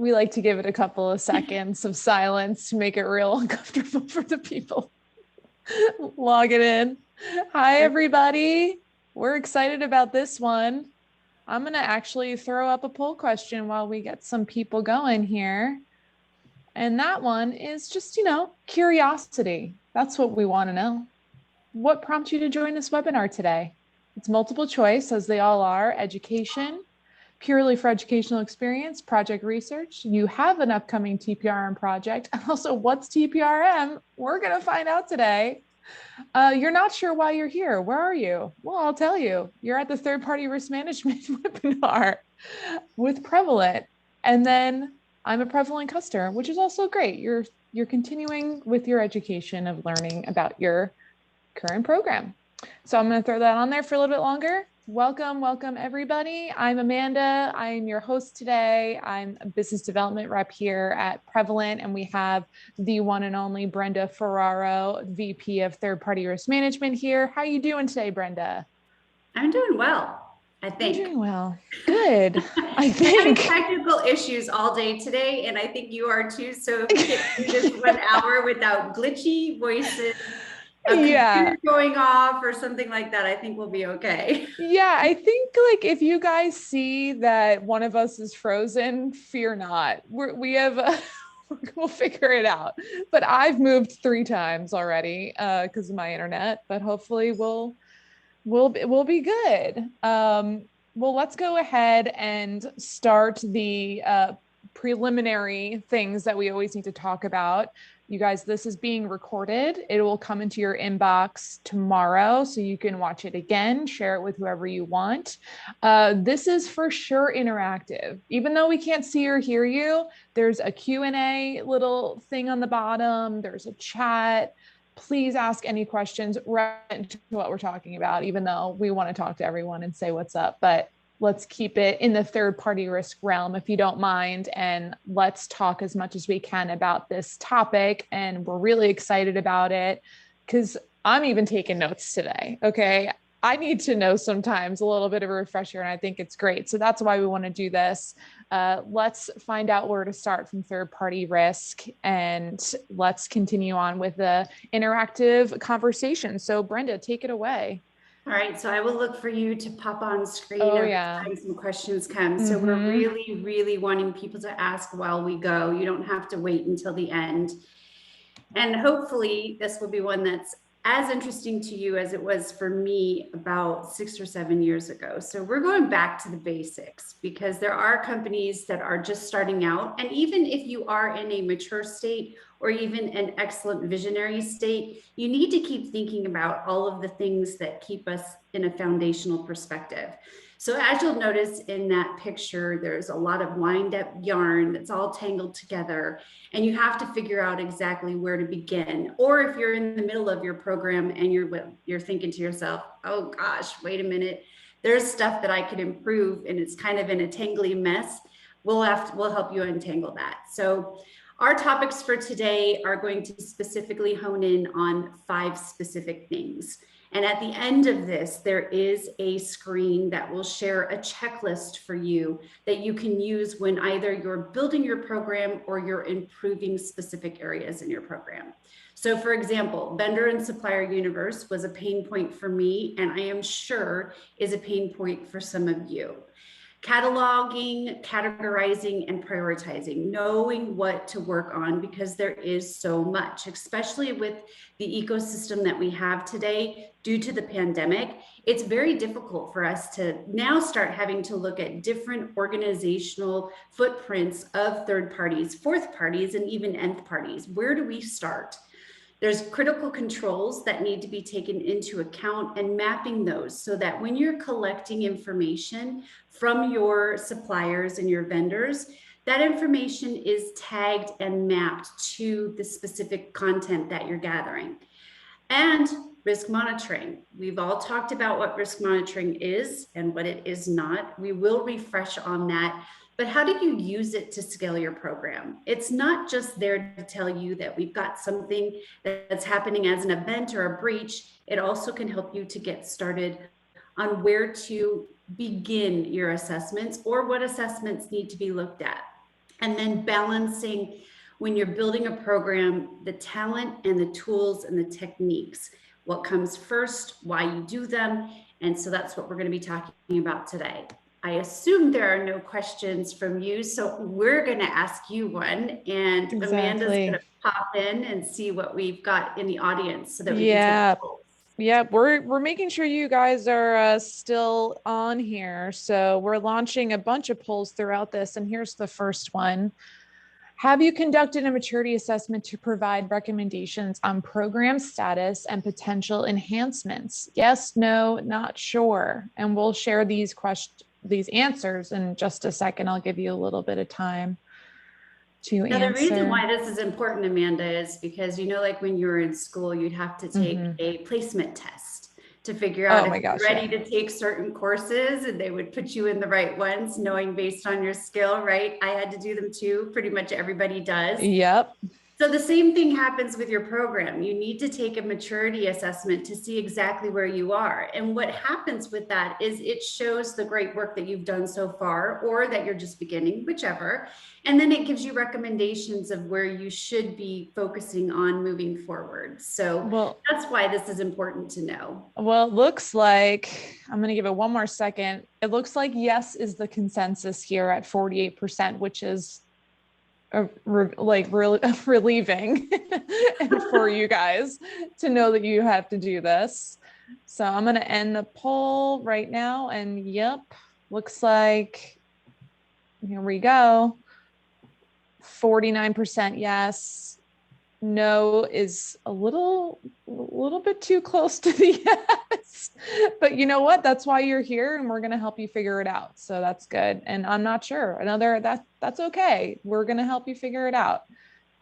We like to give it a couple of seconds of silence to make it real uncomfortable for the people logging in. Hi, everybody. We're excited about this one. I'm going to actually throw up a poll question while we get some people going here. And that one is just, curiosity. That's what we want to know. What prompted you to join this webinar today? It's multiple choice, as they all are: education, purely for educational experience, project research. You have an upcoming TPRM project. And also, what's TPRM? We're going to find out today. You're not sure why you're here. Where are you? Well, I'll tell you. You're at the third-party risk management webinar with Prevalent. And then I'm a Prevalent customer, which is also great. You're continuing with your education of learning about your current program. So I'm going to throw that on there for a little bit longer. Welcome everybody. I'm Amanda. I'm your host today. I'm a business development rep here at Prevalent, and we have the one and only Brenda Ferraro, VP of Third-Party Risk Management here. How are you doing today, Brenda? I'm doing well. I think. You're doing well. Good. I think. Having technical issues all day today, and I think you are too. So if we get through this 1 hour without glitchy voices, a computer going off or something like that, I think we'll be okay. Yeah, I think if you guys see that one of us is frozen, fear not. We'll figure it out. But I've moved 3 times already because of my internet. But hopefully we'll be good. Well, let's go ahead and start the preliminary things that we always need to talk about. You guys, this is being recorded. It will come into your inbox tomorrow, so you can watch it again, share it with whoever you want. This is for sure interactive. Even though we can't see or hear you, there's a Q&A little thing on the bottom. There's a chat. Please ask any questions right to what we're talking about, even though we want to talk to everyone and say what's up. But let's keep it in the third-party risk realm, if you don't mind, and let's talk as much as we can about this topic. And we're really excited about it because I'm even taking notes today. Okay. I need to know sometimes a little bit of a refresher, and I think it's great. So that's why we want to do this. Let's find out where to start from third-party risk, and let's continue on with the interactive conversation. So Brenda, take it away. All right, so I will look for you to pop on screen every time some questions come. So we're really wanting people to ask while we go. You don't have to wait until the end. And hopefully this will be one that's as interesting to you as it was for me about 6 or 7 years ago. So we're going back to the basics because there are companies that are just starting out. And even if you are in a mature state or even an excellent visionary state, you need to keep thinking about all of the things that keep us in a foundational perspective. So as you'll notice in that picture, there's a lot of wind up yarn that's all tangled together, and you have to figure out exactly where to begin. Or if you're in the middle of your program and you're thinking to yourself, oh gosh, wait a minute, there's stuff that I could improve and it's kind of in a tangly mess, we'll help you untangle that. So our topics for today are going to specifically hone in on 5 specific things. And at the end of this, there is a screen that will share a checklist for you that you can use when either you're building your program or you're improving specific areas in your program. So for example, vendor and supplier universe was a pain point for me, and I am sure is a pain point for some of you. Cataloging, categorizing, and prioritizing, knowing what to work on because there is so much, especially with the ecosystem that we have today due to the pandemic. It's very difficult for us to now start having to look at different organizational footprints of third parties, fourth parties, and even nth parties. Where do we start? There's critical controls that need to be taken into account and mapping those so that when you're collecting information from your suppliers and your vendors, that information is tagged and mapped to the specific content that you're gathering. And risk monitoring. We've all talked about what risk monitoring is and what it is not. We will refresh on that. But how do you use it to scale your program? It's not just there to tell you that we've got something that's happening as an event or a breach. It also can help you to get started on where to begin your assessments or what assessments need to be looked at. And then balancing, when you're building a program, the talent and the tools and the techniques, what comes first, why you do them. And so that's what we're going to be talking about today. I assume there are no questions from you, so we're going to ask you one, and Amanda's going to pop in and see what we've got in the audience so that we can take polls. Yeah, we're making sure you guys are still on here. So we're launching a bunch of polls throughout this, and here's the first one. Have you conducted a maturity assessment to provide recommendations on program status and potential enhancements? Yes, no, not sure. And we'll share these answers in just a second. I'll give you a little bit of time to answer. The reason why this is important, Amanda, is because, you know, like when you were in school, you'd have to take a placement test to figure out if you're ready to take certain courses, and they would put you in the right ones, knowing based on your skill, right? I had to do them too. Pretty much everybody does. Yep. So the same thing happens with your program. You need to take a maturity assessment to see exactly where you are. And what happens with that is it shows the great work that you've done so far, or that you're just beginning, whichever. And then it gives you recommendations of where you should be focusing on moving forward. So that's why this is important to know. Well, it looks like, I'm going to give it one more second. It looks like yes is the consensus here at 48%, which is really relieving for you guys to know that you have to do this. So I'm going to end the poll right now, and yep, looks like, here we go. 49% yes. No is a little bit too close to the yes, but you know what? That's why you're here, and we're going to help you figure it out. So that's good. And I'm not sure. That's okay. We're going to help you figure it out.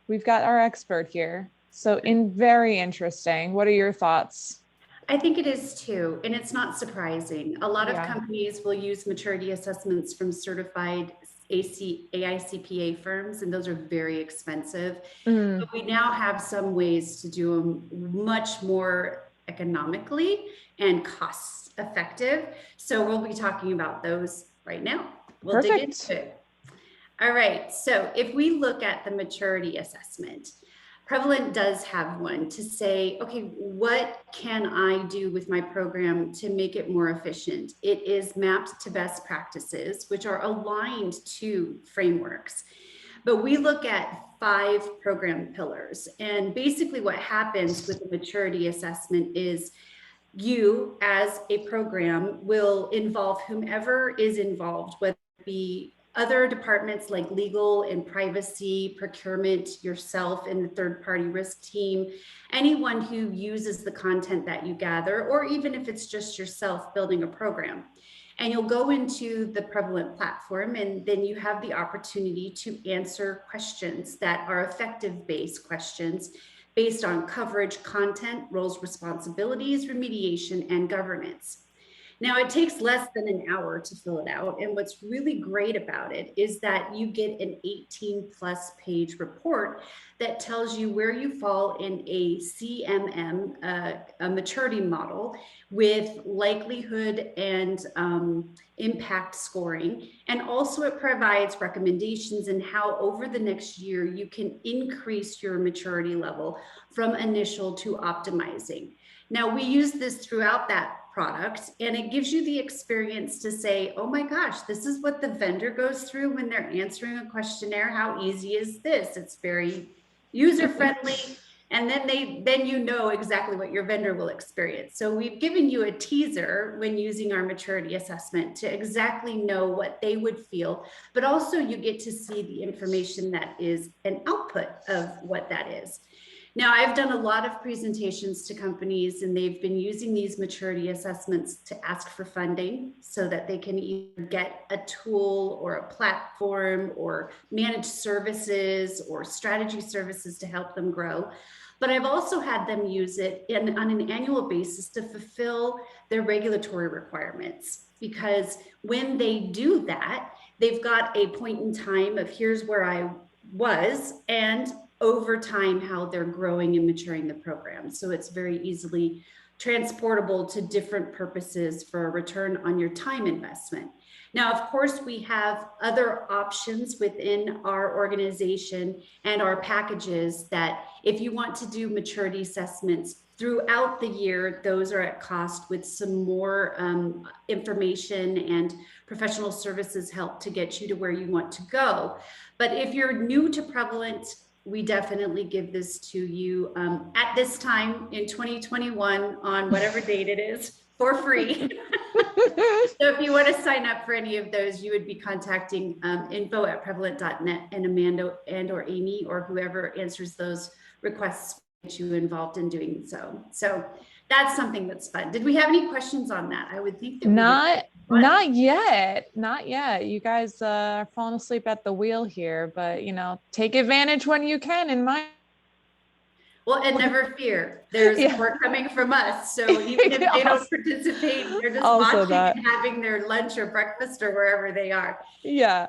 We've got our expert here. So very interesting. What are your thoughts? I think it is too. And it's not surprising. A lot of companies will use maturity assessments from certified AICPA firms, and those are very expensive. But we now have some ways to do them much more economically and cost effective. So we'll be talking about those right now. We'll dig into it. All right. So if we look at the maturity assessment, Prevalent does have one to say, okay, what can I do with my program to make it more efficient? It is mapped to best practices, which are aligned to frameworks. But we look at 5 program pillars. And basically what happens with the maturity assessment is you as a program will involve whomever is involved, whether it be other departments like legal and privacy, procurement, yourself and the third-party risk team, anyone who uses the content that you gather, or even if it's just yourself building a program. And you'll go into the Prevalent platform, and then you have the opportunity to answer questions that are effective-based questions based on coverage, content, roles, responsibilities, remediation, and governance. Now, it takes less than an hour to fill it out. And what's really great about it is that you get an 18+ page report that tells you where you fall in a CMM, a maturity model, with likelihood and impact scoring. And also it provides recommendations in how over the next year you can increase your maturity level from initial to optimizing. Now, we use this throughout that product, and it gives you the experience to say, oh my gosh, this is what the vendor goes through when they're answering a questionnaire. How easy is this? It's very user-friendly. And then you know exactly what your vendor will experience. So we've given you a teaser when using our maturity assessment to exactly know what they would feel, but also you get to see the information that is an output of what that is. Now, I've done a lot of presentations to companies, and they've been using these maturity assessments to ask for funding so that they can either get a tool or a platform or managed services or strategy services to help them grow. But I've also had them use it on an annual basis to fulfill their regulatory requirements, because when they do that, they've got a point in time of here's where I was, and over time how they're growing and maturing the program. So it's very easily transportable to different purposes for a return on your time investment. Now, of course, we have other options within our organization and our packages that if you want to do maturity assessments throughout the year, those are at cost with some more information and professional services help to get you to where you want to go. But if you're new to Prevalent, we definitely give this to you at this time in 2021 on whatever date it is for free. So if you want to sign up for any of those, you would be contacting info@prevalent.net, and Amanda and or Amy or whoever answers those requests get you involved in doing so. So that's something that's fun. Did we have any questions on that? I would think that not yet. You guys are falling asleep at the wheel here, but take advantage when you can in my. Well, and never fear, there's support coming from us. So even if they don't participate, they're just watching and having their lunch or breakfast or wherever they are. Yeah.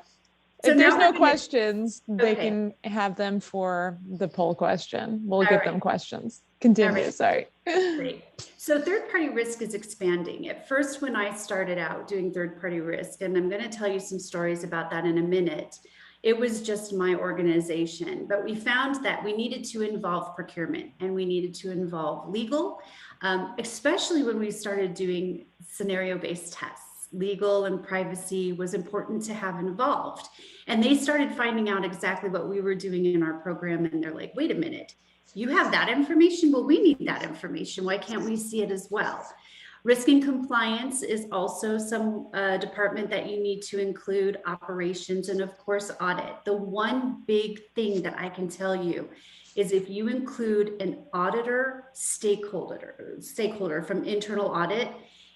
So if there's no questions, they can have them for the poll question. We'll give them questions. Continue, sorry. Great. So third-party risk is expanding. At first, when I started out doing third-party risk, and I'm going to tell you some stories about that in a minute, it was just my organization, but we found that we needed to involve procurement and we needed to involve legal, especially when we started doing scenario-based tests. Legal and privacy was important to have involved. And they started finding out exactly what we were doing in our program. And they're like, wait a minute, you have that information? Well, we need that information. Why can't we see it as well? Risk and compliance is also some department that you need to include, operations, and of course, audit. The one big thing that I can tell you is if you include an auditor stakeholder from internal audit,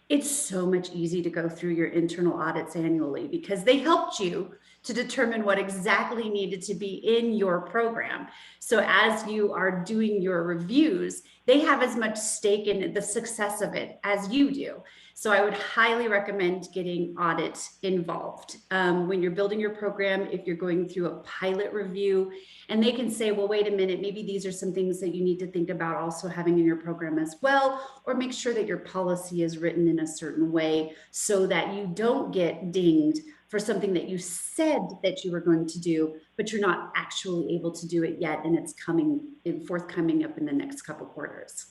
it's so much easier to go through your internal audits annually because they helped you to determine what exactly needed to be in your program. So as you are doing your reviews, they have as much stake in the success of it as you do. So I would highly recommend getting audit involved when you're building your program, if you're going through a pilot review, and they can say, well, wait a minute, maybe these are some things that you need to think about also having in your program as well, or make sure that your policy is written in a certain way so that you don't get dinged for something that you said that you were going to do, but you're not actually able to do it yet, and it's forthcoming up in the next couple quarters.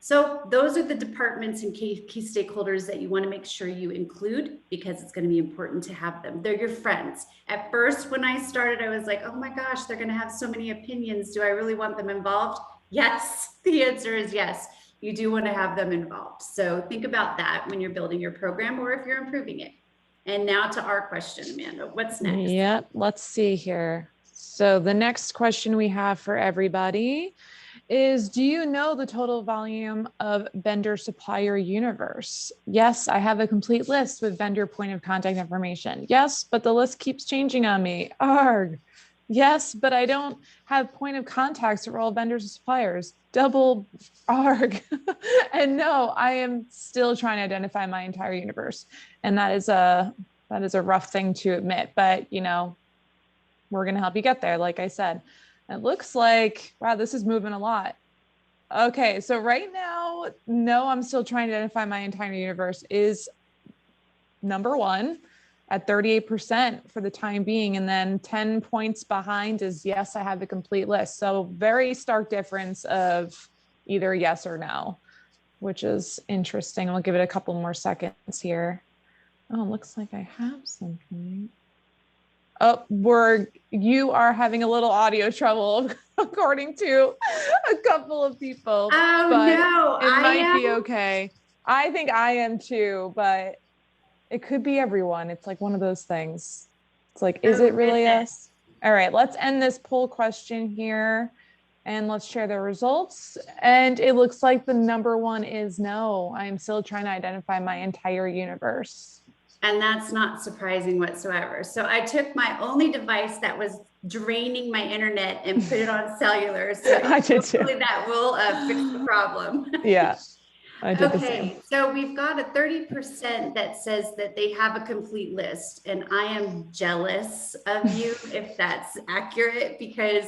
So those are the departments and key stakeholders that you want to make sure you include because it's going to be important to have them. They're your friends. At first, when I started, I was like, oh my gosh, they're going to have so many opinions. Do I really want them involved? Yes, the answer is yes. You do want to have them involved. So think about that when you're building your program or if you're improving it. And now to our question, Amanda, what's next? Yep, let's see here. So the next question we have for everybody is, do you know the total volume of vendor supplier universe? Yes, I have a complete list with vendor point of contact information. Yes, but the list keeps changing on me. Arg. Yes, but I don't have point of contacts for all vendors and suppliers. Double arg. And no, I am still trying to identify my entire universe. And that is a rough thing to admit, but we're going to help you get there. Like I said, it looks like, wow, this is moving a lot. Okay. So right now, no, I'm still trying to identify my entire universe is number one at 38% for the time being. And then 10 points behind is yes, I have the complete list. So very stark difference of either yes or no, which is interesting. I'll give it a couple more seconds here. Oh, it looks like I have something. Oh, you are having a little audio trouble, according to a couple of people. Oh, but no, it might be okay. I think I am too, but it could be everyone. It's like one of those things. It's like, is it really us? All right, let's end this poll question here and let's share the results. And it looks like the number one is no. I'm still trying to identify my entire universe. And that's not surprising whatsoever. So I took my only device that was draining my internet and put it on cellular. So hopefully that will fix the problem. Yeah, I did the same. Okay, so we've got a 30% that says that they have a complete list. And I am jealous of you if that's accurate, because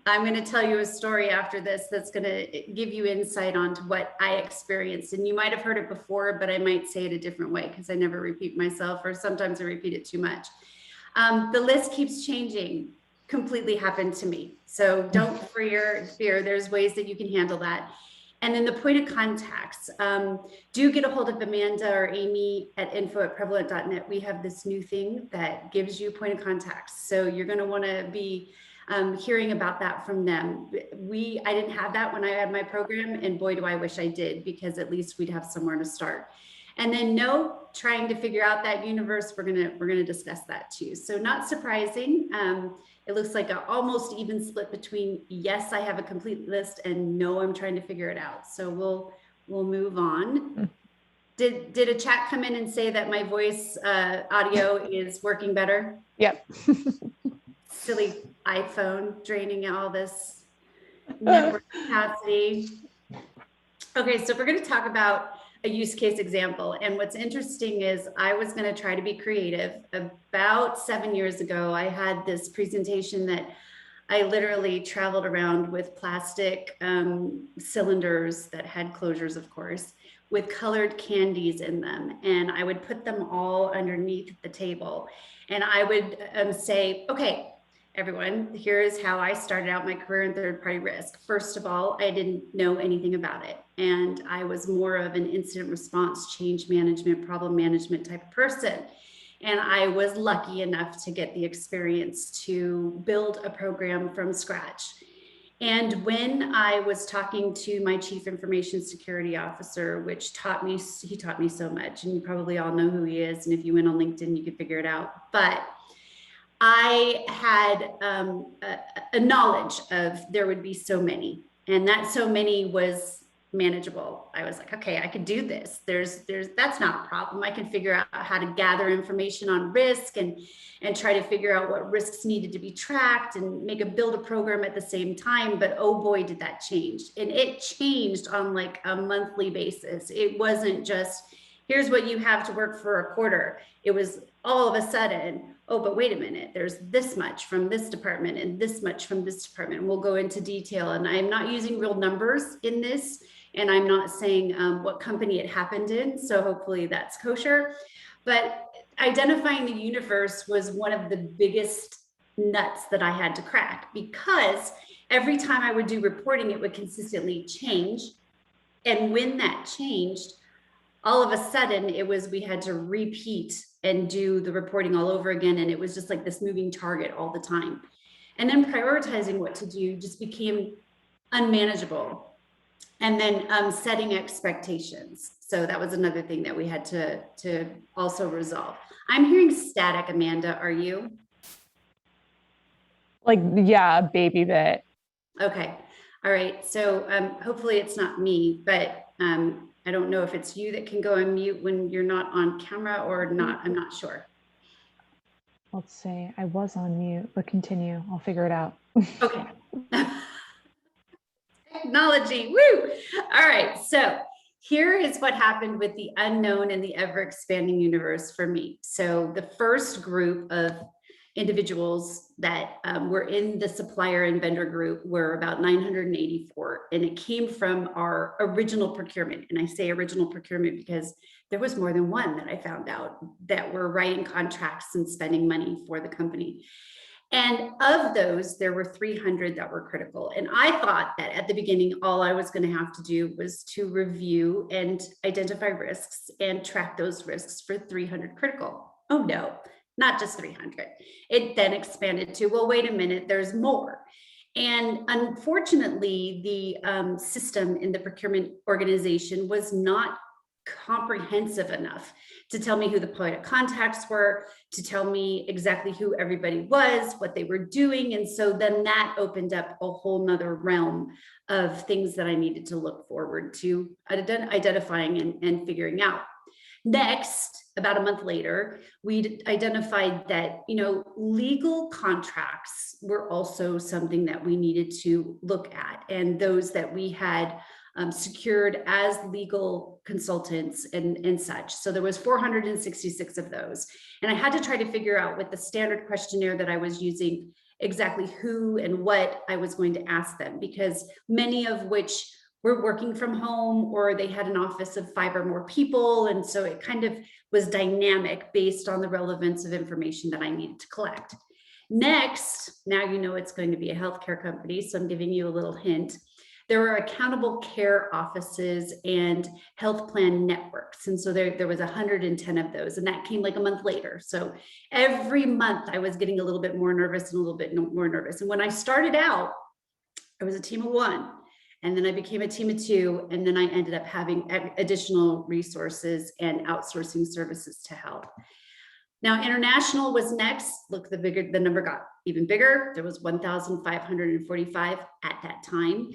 I'm going to tell you a story after this that's going to give you insight onto what I experienced. And you might have heard it before, but I might say it a different way because I never repeat myself, or sometimes I repeat it too much. The list keeps changing. Completely happened to me. So don't fear. There's ways that you can handle that. And then the point of contacts, do get a hold of Amanda or Amy at info@prevalent.net. We have this new thing that gives you point of contacts. So you're going to want to be hearing about that from them. I didn't have that when I had my program, and boy, do I wish I did, because at least we'd have somewhere to start. And then trying to figure out that universe, we're gonna discuss that too. So not surprising. It looks like an almost even split between yes, I have a complete list, and no, I'm trying to figure it out. So we'll move on. Did a chat come in and say that my voice audio is working better? Yep. Silly iPhone draining all this network capacity. Okay, so we're going to talk about a use case example. And what's interesting is I was going to try to be creative. About 7 years ago, I had this presentation that I literally traveled around with plastic cylinders that had closures, of course, with colored candies in them. And I would put them all underneath the table. And I would say, okay, everyone, here's how I started out my career in third-party risk. First of all, I didn't know anything about it. And I was more of an incident response, change management, problem management type of person. And I was lucky enough to get the experience to build a program from scratch. And when I was talking to my chief information security officer, which he taught me so much, and you probably all know who he is. And if you went on LinkedIn, you could figure it out. But I had a knowledge of there would be so many, and that so many was manageable. I was like, okay, I could do this. That's not a problem. I can figure out how to gather information on risk and try to figure out what risks needed to be tracked and build a program at the same time. But oh boy, did that change. And it changed on like a monthly basis. It wasn't just, here's what you have to work for a quarter. It was all of a sudden, oh, but wait a minute, there's this much from this department and this much from this department. We'll go into detail. And I'm not using real numbers in this. And I'm not saying what company it happened in. So hopefully that's kosher. But identifying the universe was one of the biggest nuts that I had to crack, because every time I would do reporting, it would consistently change. And when that changed, all of a sudden we had to repeat and do the reporting all over again. And it was just like this moving target all the time. And then prioritizing what to do just became unmanageable. And then setting expectations. So that was another thing that we had to also resolve. I'm hearing static, Amanda, are you? Like, yeah, a baby bit. Okay, all right. So hopefully it's not me, but I don't know if it's you that can go on mute when you're not on camera or not. I'm not sure. Let's see, I was on mute, but continue. I'll figure it out. Okay. Technology, woo! All right, so here is what happened with the unknown and the ever-expanding universe for me. So the first group of individuals that were in the supplier and vendor group were about 984, and it came from our original procurement. And I say original procurement because there was more than one that I found out that were writing contracts and spending money for the company. And of those, there were 300 that were critical. And I thought that at the beginning, all I was going to have to do was to review and identify risks and track those risks for 300 critical. Oh no, not just 300. It then expanded to, well, wait a minute, there's more. And unfortunately, the system in the procurement organization was not comprehensive enough to tell me who the point of contacts were, to tell me exactly who everybody was, what they were doing. And so then that opened up a whole nother realm of things that I needed to look forward to identifying and figuring out. Next, about a month later, we identified that, legal contracts were also something that we needed to look at, and those that we had secured as legal consultants and such. So there was 466 of those. And I had to try to figure out with the standard questionnaire that I was using exactly who and what I was going to ask them, because many of which were working from home, or they had an office of 5 or more people. And so it kind of was dynamic based on the relevance of information that I needed to collect. Next, now you know it's going to be a healthcare company, so I'm giving you a little hint. There were accountable care offices and health plan networks. And so there was 110 of those, and that came like a month later. So every month I was getting a little bit more nervous and a little bit more nervous. And when I started out, I was a team of 1. And then I became a team of 2. And then I ended up having additional resources and outsourcing services to help. Now, international was next. Look, the number got even bigger. There was 1,545 at that time.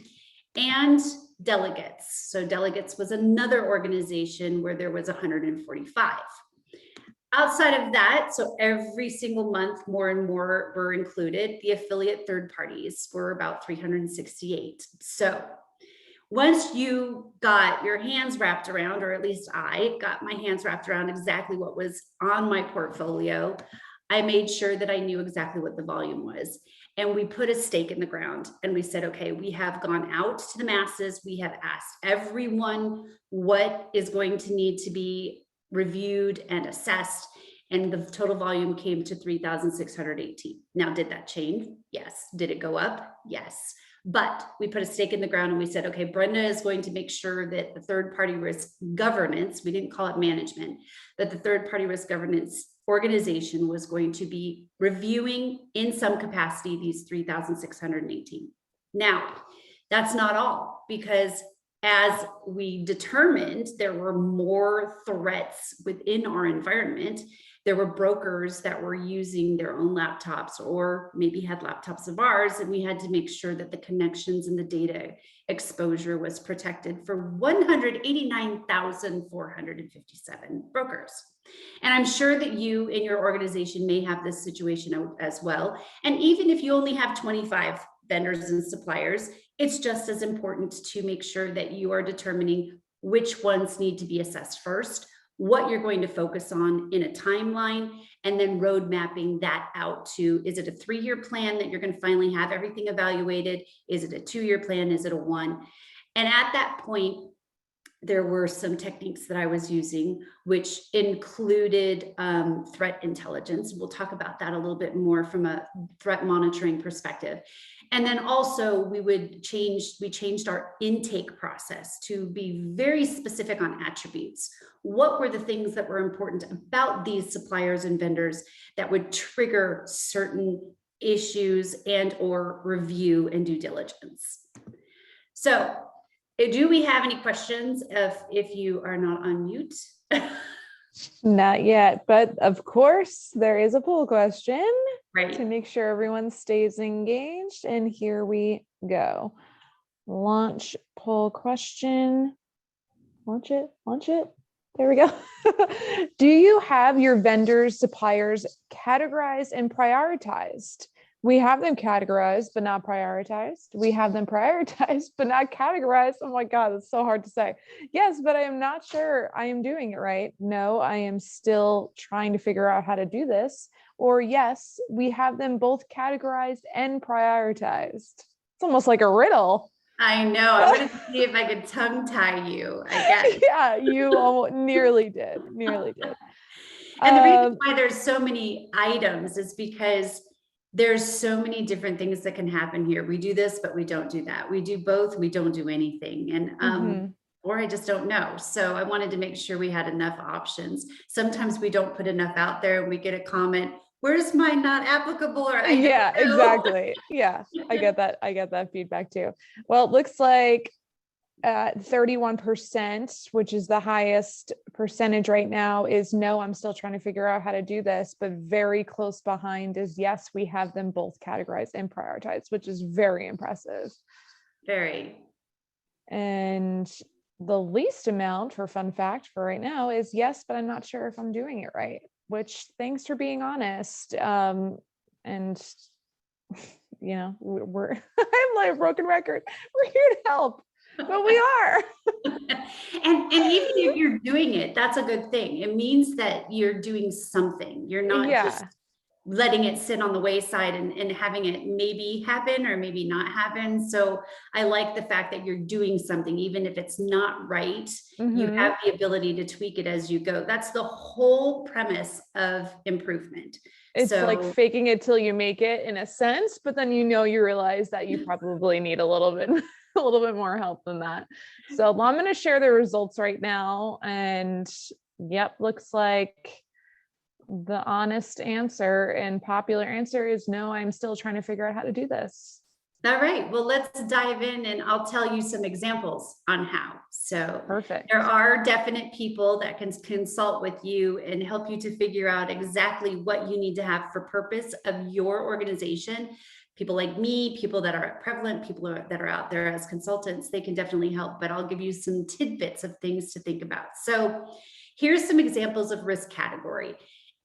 And delegates. So delegates was another organization where there was 145. Outside of that, so every single month, more and more were included. The affiliate third parties were about 368. So once you got your hands wrapped around, or at least I got my hands wrapped around exactly what was on my portfolio, I made sure that I knew exactly what the volume was. And we put a stake in the ground and we said, okay, we have gone out to the masses. We have asked everyone what is going to need to be reviewed and assessed. And the total volume came to 3,618. Now, did that change? Yes. Did it go up? Yes. But we put a stake in the ground and we said, okay, Brenda is going to make sure that the third-party risk governance, we didn't call it management, that the third-party risk governance organization was going to be reviewing in some capacity these 3,618. Now, that's not all, because as we determined there were more threats within our environment, there were brokers that were using their own laptops or maybe had laptops of ours, and we had to make sure that the connections and the data exposure was protected for 189,457 brokers. And I'm sure that you in your organization may have this situation as well. And even if you only have 25 vendors and suppliers, it's just as important to make sure that you are determining which ones need to be assessed first, what you're going to focus on in a timeline, and then road mapping that out to, is it a 3-year plan that you're going to finally have everything evaluated? Is it a 2-year plan? Is it a 1? And at that point, there were some techniques that I was using, which included threat intelligence. We'll talk about that a little bit more from a threat monitoring perspective. And then also we changed our intake process to be very specific on attributes. What were the things that were important about these suppliers and vendors that would trigger certain issues and or review and due diligence? So, do we have any questions if you are not on mute? Not yet, but of course there is a poll question, Right, to make sure everyone stays engaged. And here we go. Launch poll question. Launch it. There we go. Do you have your vendors, suppliers categorized and prioritized? We have them categorized, but not prioritized. We have them prioritized, but not categorized. Oh my God, that's so hard to say. Yes, but I am not sure I am doing it right. No, I am still trying to figure out how to do this. Or yes, we have them both categorized and prioritized. It's almost like a riddle. I know. I'm going to see if I could tongue tie you. I guess. Yeah, you almost nearly did. And the reason why there's so many items is because there's so many different things that can happen here. We do this, but we don't do that. We do both. We don't do anything. And, or I just don't know. So I wanted to make sure we had enough options. Sometimes we don't put enough out there and we get a comment, where's my not applicable? Or yeah, exactly. Yeah, I get that feedback too. Well, it looks like 31%, which is the highest percentage right now, is no, I'm still trying to figure out how to do this, but very close behind is yes, we have them both categorized and prioritized, which is very impressive. Very. And the least amount, for fun fact for right now, is yes, but I'm not sure if I'm doing it right, which thanks for being honest. And you know, we're I'm like a broken record. We're here to help. But we are. and even if you're doing it, that's a good thing. It means that you're doing something. You're not just letting it sit on the wayside and having it maybe happen or maybe not happen. So I like the fact that you're doing something, even if it's not right, you have the ability to tweak it as you go. That's the whole premise of improvement. It's so, like faking it till you make it in a sense, but then you realize that you probably need a little bit a little bit more help than that. So I'm going to share the results right now, and yep, looks like the honest answer and popular answer is no, I'm still trying to figure out how to do this. All right, well, let's dive in and I'll tell you some examples on how. So Perfect. There are definite people that can consult with you and help you to figure out exactly what you need to have for purpose of your organization. People like me, people that are at Prevalent, people that are out there as consultants, they can definitely help, but I'll give you some tidbits of things to think about. So here's some examples of risk category.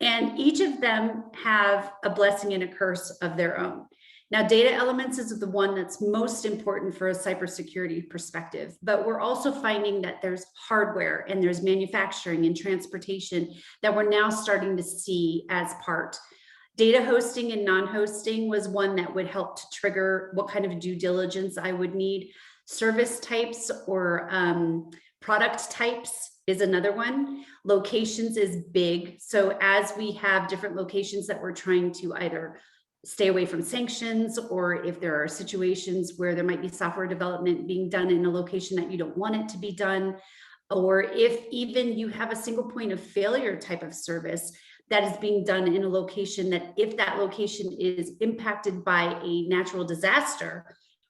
And each of them have a blessing and a curse of their own. Now, data elements is the one that's most important for a cybersecurity perspective, but we're also finding that there's hardware and there's manufacturing and transportation that we're now starting to see as part. Data hosting and non-hosting was one that would help to trigger what kind of due diligence I would need. Service types or product types is another one. Locations is big. So as we have different locations that we're trying to either stay away from sanctions, or if there are situations where there might be software development being done in a location that you don't want it to be done, or if even you have a single point of failure type of service that is being done in a location that if that location is impacted by a natural disaster,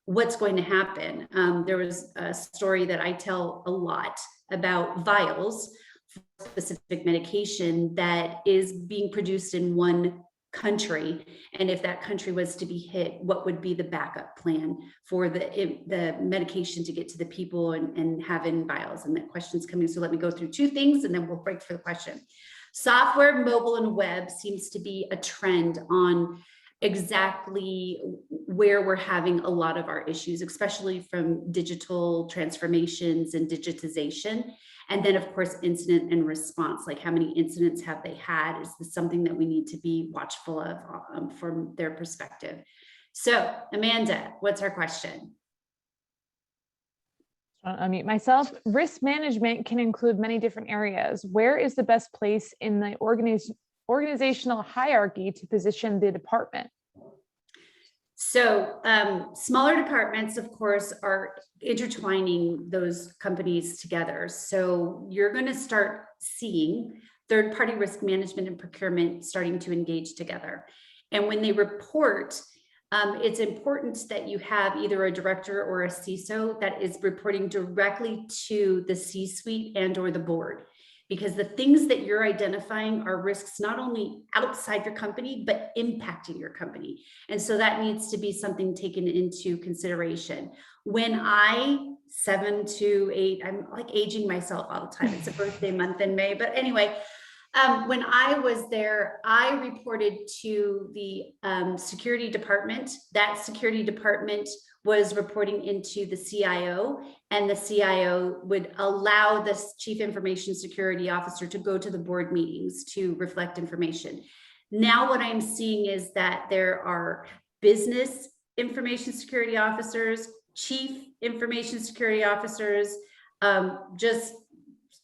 what's going to happen? There was a story that I tell a lot about vials for specific medication that is being produced in one country, and if that country was to be hit, what would be the backup plan for the medication to get to the people and have in vials? And that question's coming, so let me go through two things and then we'll break for the question. Software, mobile, and web seems to be a trend on exactly where we're having a lot of our issues, especially from digital transformations and digitization. And then, of course, incident and response, like how many incidents have they had? Is this something that we need to be watchful of from their perspective? So, Amanda, what's our question? I'll unmute myself. Risk management can include many different areas. Where is the best place in the organizational hierarchy to position the department? So smaller departments, of course, are intertwining those companies together. So you're going to start seeing third-party risk management and procurement starting to engage together. And when they report, it's important that you have either a director or a CISO that is reporting directly to the C-suite and or the board, because the things that you're identifying are risks not only outside your company, but impacting your company. And so that needs to be something taken into consideration. When I'm like aging myself all the time. It's a birthday month in May, but anyway, when I was there, I reported to the security department. That security department was reporting into the CIO, and the CIO would allow the chief information security officer to go to the board meetings to reflect information. Now what I'm seeing is that there are business information security officers, chief information security officers, just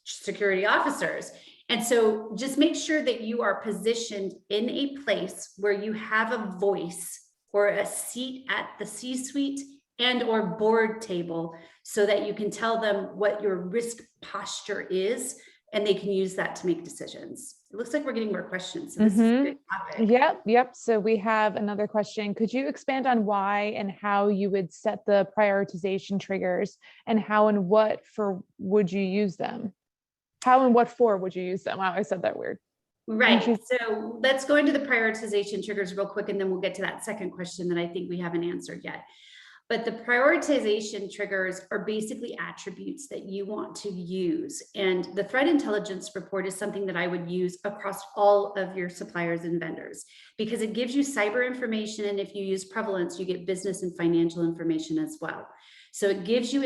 security officers. And so just make sure that you are positioned in a place where you have a voice or a seat at the C-suite and or board table, so that you can tell them what your risk posture is, and they can use that to make decisions. It looks like we're getting more questions. So this is a good topic. Yep. So we have another question. Could you expand on why and how you would set the prioritization triggers, and how and what for would you use them? How and what for would you use them? Wow, I said that weird. Right. So let's go into the prioritization triggers real quick, and then we'll get to that second question that I think we haven't answered yet. But the prioritization triggers are basically attributes that you want to use. And the threat intelligence report is something that I would use across all of your suppliers and vendors, because it gives you cyber information. And if you use Prevalence, you get business and financial information as well. So it gives you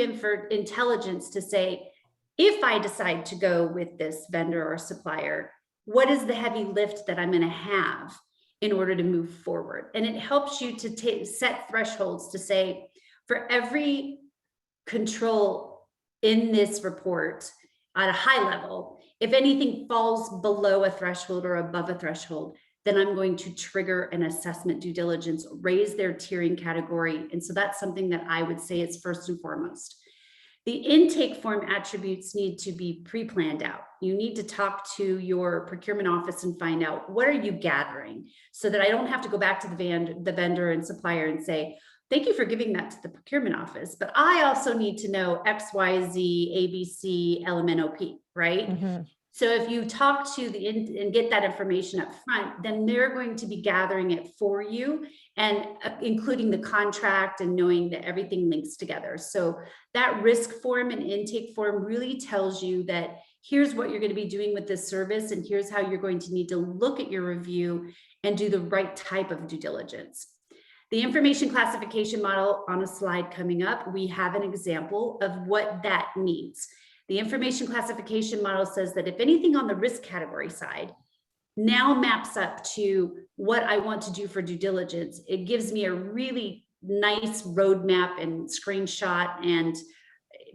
intelligence to say, if I decide to go with this vendor or supplier, what is the heavy lift that I'm going to have? in order to move forward. And it helps you to set thresholds to say, for every control in this report at a high level, if anything falls below a threshold or above a threshold, then I'm going to trigger an assessment due diligence, raise their tiering category. And so that's something that I would say is first and foremost. The intake form attributes need to be pre-planned out. You need to talk to your procurement office and find out, what are you gathering, so that I don't have to go back to the vendor and supplier and say, thank you for giving that to the procurement office, but I also need to know X, Y, Z, ABC, LMNOP, right? Mm-hmm. So if you talk to and get that information up front, then they're going to be gathering it for you, and including the contract and knowing that everything links together. So that risk form and intake form really tells you that here's what you're going to be doing with this service, and here's how you're going to need to look at your review and do the right type of due diligence. The information classification model, on a slide coming up, we have an example of what that means. The information classification model says that if anything on the risk category side now maps up to what I want to do for due diligence, it gives me a really nice roadmap and screenshot, and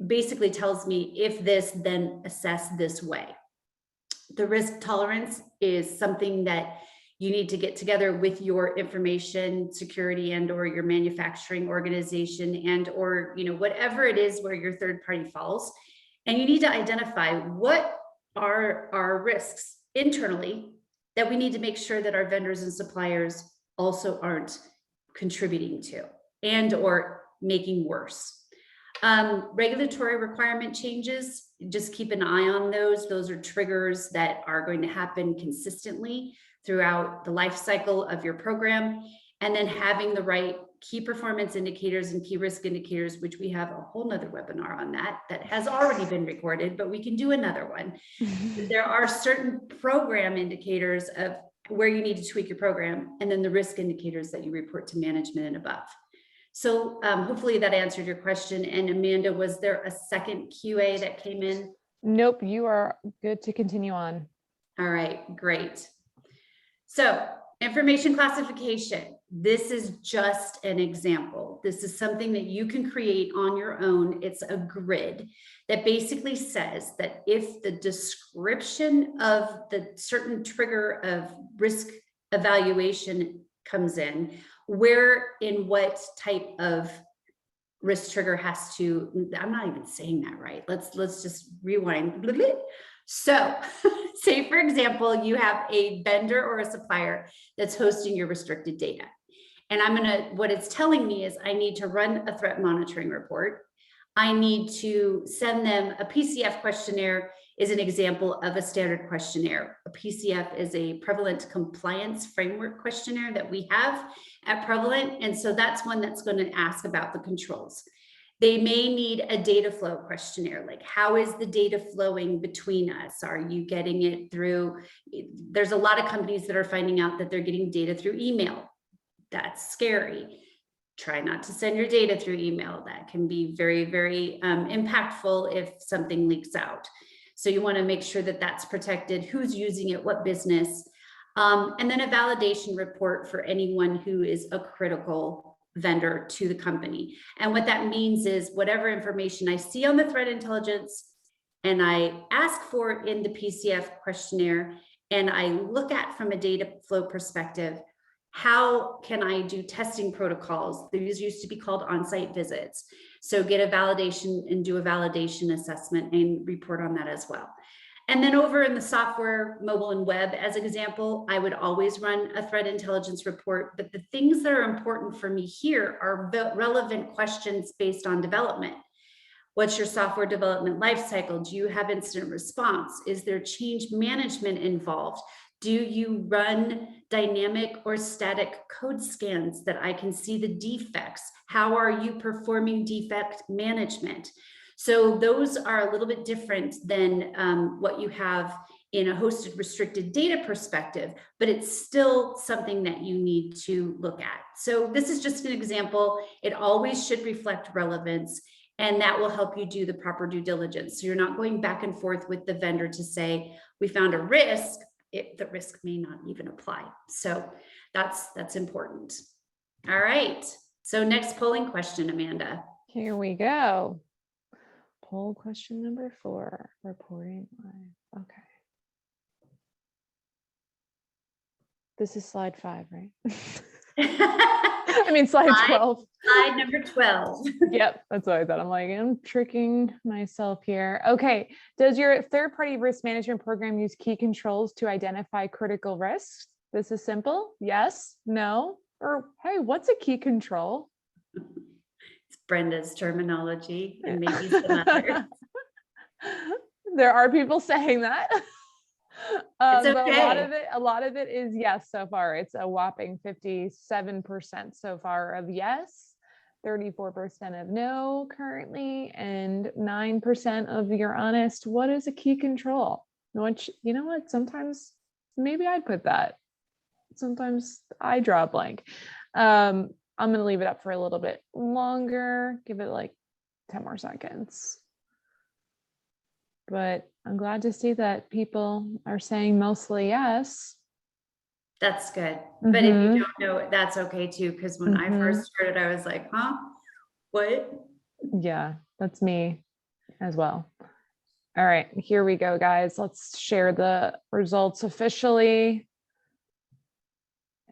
basically tells me, if this, then assess this way. The risk tolerance is something that you need to get together with your information security and or your manufacturing organization and or whatever it is where your third party falls. And you need to identify what are our risks internally that we need to make sure that our vendors and suppliers also aren't contributing to and or making worse. Regulatory requirement changes, just keep an eye on those. Those are triggers that are going to happen consistently throughout the life cycle of your program. And then having the right key performance indicators and key risk indicators, which we have a whole nother webinar on that has already been recorded, but we can do another one. There are certain program indicators of where you need to tweak your program, and then the risk indicators that you report to management and above. So hopefully that answered your question. And Amanda, was there a second QA that came in? Nope, you are good to continue on. All right, great. So information classification, this is just an example. This is something that you can create on your own. It's a grid that basically says that if the description of the certain trigger of risk evaluation comes in, where in what type of risk trigger has to, I'm not even saying that right. Let's just rewind. So say, for example, you have a vendor or a supplier that's hosting your restricted data. And what it's telling me is I need to run a threat monitoring report. I need to send them a PCF questionnaire is an example of a standard questionnaire. A PCF is a Prevalent compliance framework questionnaire that we have at Prevalent. And so that's one that's going to ask about the controls. They may need a data flow questionnaire, like how is the data flowing between us? Are you getting it through? There's a lot of companies that are finding out that they're getting data through email. That's scary. Try not to send your data through email. That can be very, very impactful if something leaks out. So you want to make sure that that's protected, who's using it, what business, and then a validation report for anyone who is a critical vendor to the company. And what that means is whatever information I see on the threat intelligence and I ask for in the PCF questionnaire, and I look at from a data flow perspective, how can I do testing protocols? These used to be called on-site visits. So get a validation and do a validation assessment and report on that as well. And then over in the software, mobile and web, as an example, I would always run a threat intelligence report. But the things that are important for me here are relevant questions based on development. What's your software development lifecycle? Do you have incident response? Is there change management involved? Do you run dynamic or static code scans that I can see the defects? How are you performing defect management? So those are a little bit different than what you have in a hosted restricted data perspective, but it's still something that you need to look at. So this is just an example. It always should reflect relevance, and that will help you do the proper due diligence. So you're not going back and forth with the vendor to say, we found a risk, the risk may not even apply. So that's important. All right. So next polling question, Amanda. Here we go. Poll question number 4, reporting live. Okay. This is slide 5, right? I mean, slide 12. Slide number 12. Yep, that's what I thought. I'm like, I'm tricking myself here. Okay. Does your third-party risk management program use key controls to identify critical risks? This is simple. Yes, no, or hey, what's a key control? It's Brenda's terminology and maybe some others. There are people saying that. It's okay. But a lot of it is yes so far. It's a whopping 57% so far of yes, 34% of no currently, and 9% of you're honest. What is a key control? Which, you know what, sometimes maybe I'd put that. Sometimes I draw a blank. I'm going to leave it up for a little bit longer, give it like 10 more seconds. But I'm glad to see that people are saying mostly yes. That's good. But if you don't know, that's okay too. Because when I first started, I was like, huh? What? Yeah, that's me as well. All right, here we go, guys. Let's share the results officially.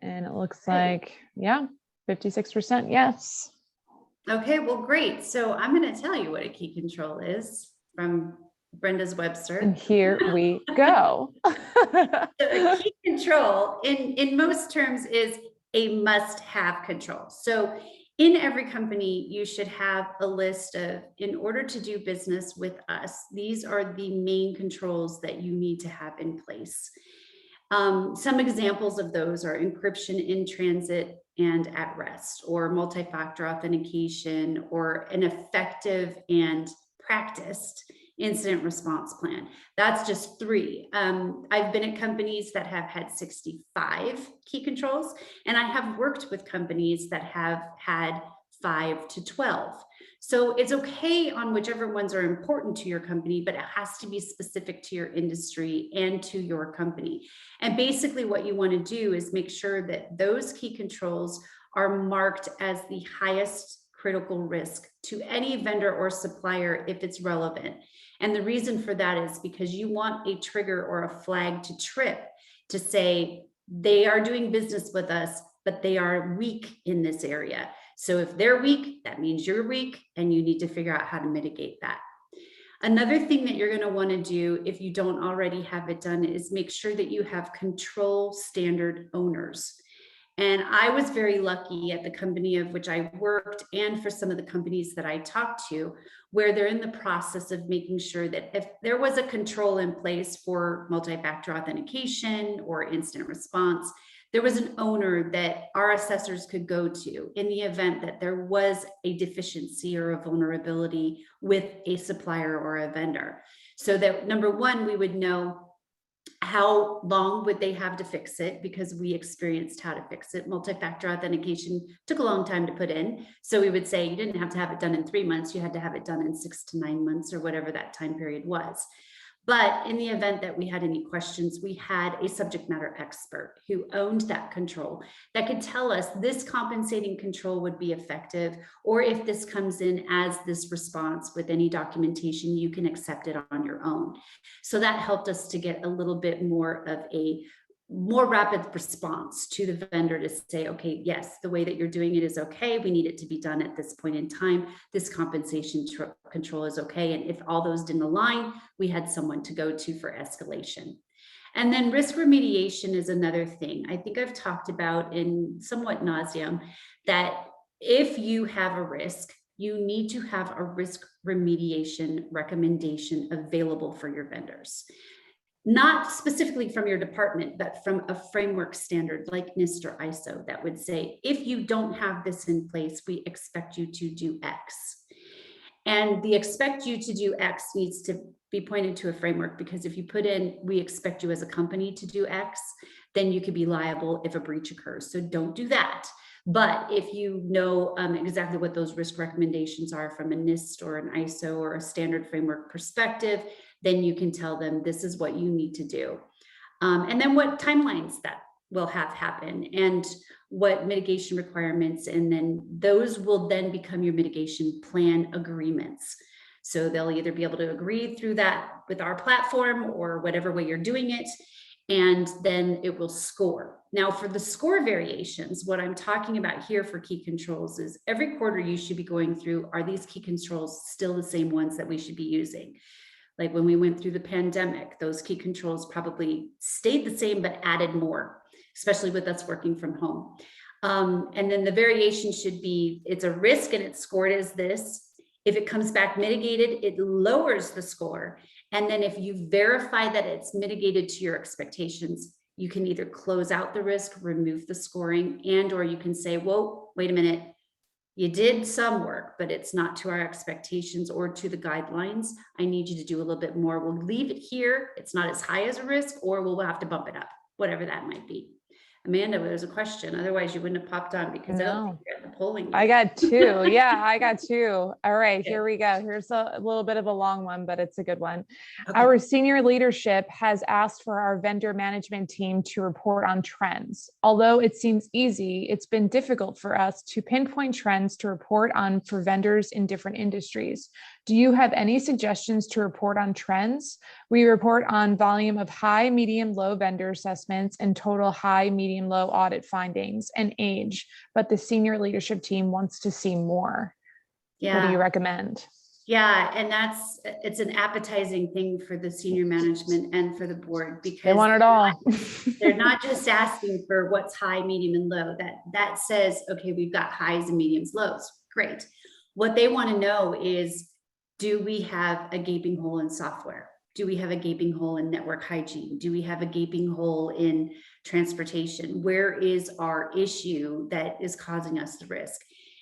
And it looks like, yeah, 56% yes. Okay, well, great. So I'm going to tell you what a key control is from Brenda's Webster. And here we go. So a key control in most terms is a must-have control. So in every company, you should have a list of, in order to do business with us, these are the main controls that you need to have in place. Some examples of those are encryption in transit and at rest, or multi-factor authentication, or an effective and practiced incident response plan. That's just 3. I've been at companies that have had 65 key controls, and I have worked with companies that have had 5 to 12. So it's okay on whichever ones are important to your company, but it has to be specific to your industry and to your company. And basically what you want to do is make sure that those key controls are marked as the highest critical risk to any vendor or supplier if it's relevant. And the reason for that is because you want a trigger or a flag to trip to say they are doing business with us, but they are weak in this area. So if they're weak, that means you're weak, and you need to figure out how to mitigate that. Another thing that you're going to want to do, if you don't already have it done, is make sure that you have control standard owners. And I was very lucky at the company of which I worked, and for some of the companies that I talked to, where they're in the process of making sure that if there was a control in place for multi-factor authentication or incident response, there was an owner that our assessors could go to in the event that there was a deficiency or a vulnerability with a supplier or a vendor. So that, number one, we would know how long would they have to fix it, because we experienced how to fix it. Multi-factor authentication took a long time to put in. So we would say you didn't have to have it done in 3 months, you had to have it done in 6 to 9 months, or whatever that time period was. But in the event that we had any questions, we had a subject matter expert who owned that control that could tell us this compensating control would be effective, or if this comes in as this response with any documentation, you can accept it on your own. So that helped us to get a little bit more of a more rapid response to the vendor to say, okay, yes, the way that you're doing it is okay. We need it to be done at this point in time. This compensation control is okay. And if all those didn't align, we had someone to go to for escalation. And then risk remediation is another thing. I think I've talked about in somewhat nauseam that if you have a risk, you need to have a risk remediation recommendation available for your vendors. Not specifically from your department, but from a framework standard like NIST or ISO that would say, if you don't have this in place, we expect you to do X. And the expect you to do X needs to be pointed to a framework, because if you put in, we expect you as a company to do X, then you could be liable if a breach occurs. So don't do that. But if you know exactly what those risk recommendations are from a NIST or an ISO or a standard framework perspective, then you can tell them this is what you need to do. And then what timelines that will have happen and what mitigation requirements. And then those will then become your mitigation plan agreements. So they'll either be able to agree through that with our platform or whatever way you're doing it. And then it will score. Now for the score variations, what I'm talking about here for key controls is every quarter you should be going through, are these key controls still the same ones that we should be using? Like when we went through the pandemic, those key controls probably stayed the same, but added more, especially with us working from home. And then the variation should be, it's a risk and it's scored as this. If it comes back mitigated, it lowers the score. And then if you verify that it's mitigated to your expectations, you can either close out the risk, remove the scoring, and or you can say, whoa, wait a minute, you did some work, but it's not to our expectations or to the guidelines. I need you to do a little bit more. We'll leave it here. It's not as high as a risk, or we'll have to bump it up, whatever that might be. Amanda, there's a question. Otherwise, you wouldn't have popped on because I don't think you're at the polling yet. I got two. Yeah, I got two. All right, here we go. Here's a little bit of a long one, but it's a good one. Okay. Our senior leadership has asked for our vendor management team to report on trends. Although it seems easy, it's been difficult for us to pinpoint trends to report on for vendors in different industries. Do you have any suggestions to report on trends? We report on volume of high, medium, low vendor assessments and total high, medium, low audit findings and age, but the senior leadership team wants to see more. Yeah. What do you recommend? Yeah, and it's an appetizing thing for the senior management and for the board because they want it all. They're not just asking for what's high, medium, and low. That says, okay, we've got highs and mediums, lows. Great. What they want to know is, do we have a gaping hole in software? Do we have a gaping hole in network hygiene? Do we have a gaping hole in transportation? Where is our issue that is causing us the risk?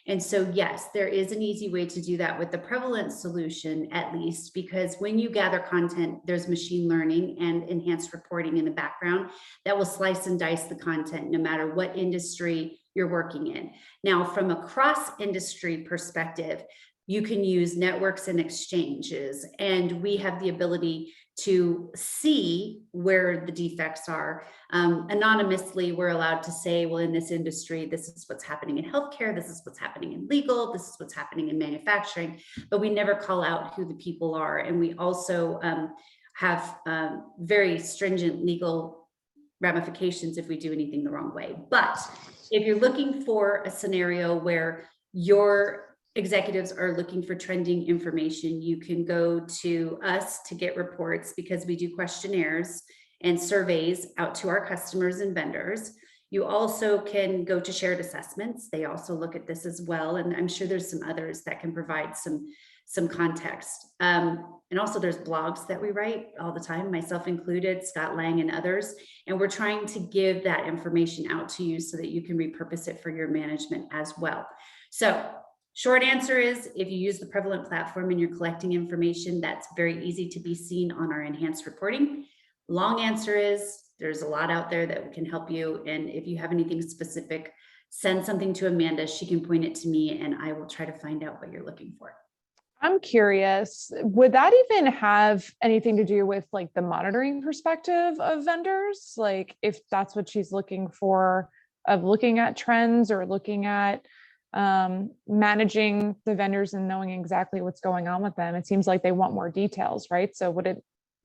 And so, yes, there is an easy way to do that with the Prevalent solution, at least, because when you gather content, there's machine learning and enhanced reporting in the background that will slice and dice the content, no matter what industry you're working in. Now, from a cross-industry perspective, you can use networks and exchanges, and we have the ability to see where the defects are. Anonymously, we're allowed to say, well, in this industry, this is what's happening in healthcare, this is what's happening in legal, this is what's happening in manufacturing, but we never call out who the people are. And we also have very stringent legal ramifications if we do anything the wrong way. But if you're looking for a scenario where your executives are looking for trending information, you can go to us to get reports because we do questionnaires and surveys out to our customers and vendors. You also can go to shared assessments. They also look at this as well. And I'm sure there's some others that can provide some context. And also there's blogs that we write all the time, myself included, Scott Lang and others. And we're trying to give that information out to you so that you can repurpose it for your management as well. So short answer is, if you use the Prevalent platform and you're collecting information, that's very easy to be seen on our enhanced reporting. Long answer is, there's a lot out there that can help you. And if you have anything specific, send something to Amanda. She can point it to me and I will try to find out what you're looking for. I'm curious, would that even have anything to do with like the monitoring perspective of vendors? Like if that's what she's looking for, of looking at trends or looking at managing the vendors and knowing exactly what's going on with them. It seems like they want more details, right? So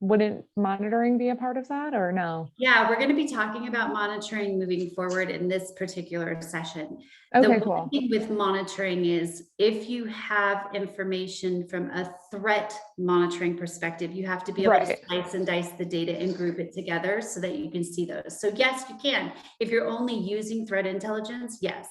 wouldn't monitoring be a part of that or no? Yeah, we're going to be talking about monitoring moving forward in this particular session. Okay, the one thing with monitoring is if you have information from a threat monitoring perspective, you have to be able to slice and dice the data and group it together so that you can see those. So yes, you can. If you're only using threat intelligence, yes.